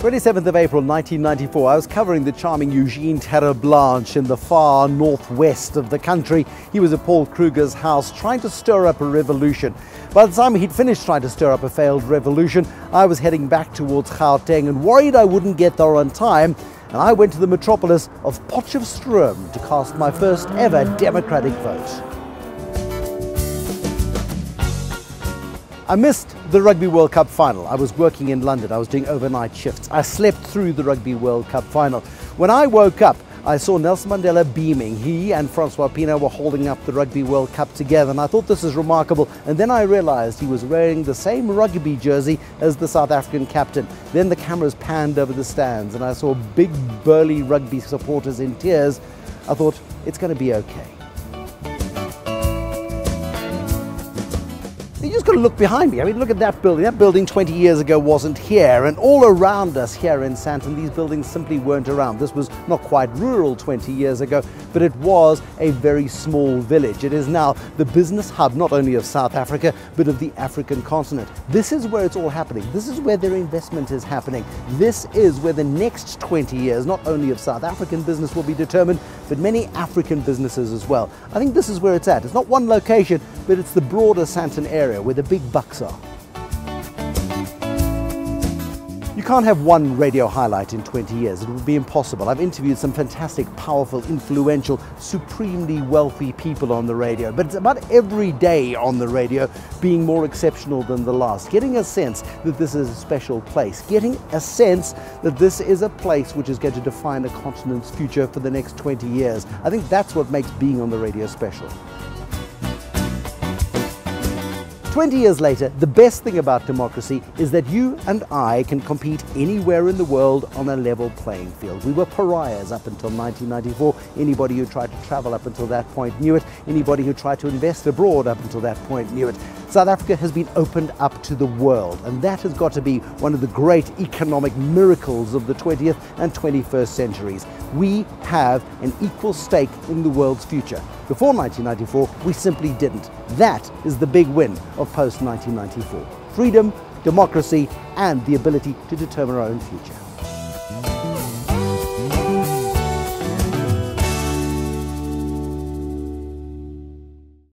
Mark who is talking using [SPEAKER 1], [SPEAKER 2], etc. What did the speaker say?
[SPEAKER 1] 27th of April 1994, I was covering the charming Eugene Terreblanche in the far northwest of the country. He was at Paul Kruger's house trying to stir up a revolution. By the time he'd finished trying to stir up a failed revolution, I was heading back towards Gauteng and worried I wouldn't get there on time, and I went to the metropolis of Potchefstroom to cast my first ever democratic vote. I missed the Rugby World Cup final. I was working in London. I was doing overnight shifts. I slept through the Rugby World Cup final. When I woke up, I saw Nelson Mandela beaming. He and Francois Pienaar were holding up the Rugby World Cup together, and I thought this is remarkable. And then I realized he was wearing the same rugby jersey as the South African captain. Then the cameras panned over the stands, and I saw big, burly rugby supporters in tears. I thought, it's going to be okay. You just got to look behind me. I mean, look at that building. That building 20 years ago wasn't here, and all around us here in Sandton, these buildings simply weren't around. This was not quite rural 20 years ago, but it was a very small village. It is now the business hub, not only of South Africa, but of the African continent. This is where it's all happening. This is where their investment is happening. This is where the next 20 years, not only of South African business will be determined, but many African businesses as well. I think this is where it's at. It's not one location, but it's the broader Sandton area where the big bucks are. You can't have one radio highlight in 20 years. It would be impossible. I've interviewed some fantastic, powerful, influential, supremely wealthy people on the radio, but it's about every day on the radio being more exceptional than the last, getting a sense that this is a special place, getting a sense that this is a place which is going to define a continent's future for the next 20 years. I think that's what makes being on the radio special. 20 years later, the best thing about democracy is that you and I can compete anywhere in the world on a level playing field. We were pariahs up until 1994. Anybody who tried to travel up until that point knew it. Anybody who tried to invest abroad up until that point knew it. South Africa has been opened up to the world, and that has got to be one of the great economic miracles of the 20th and 21st centuries. We have an equal stake in the world's future. Before 1994, we simply didn't. That is the big win of post-1994. Freedom, democracy, and the ability to determine our own future.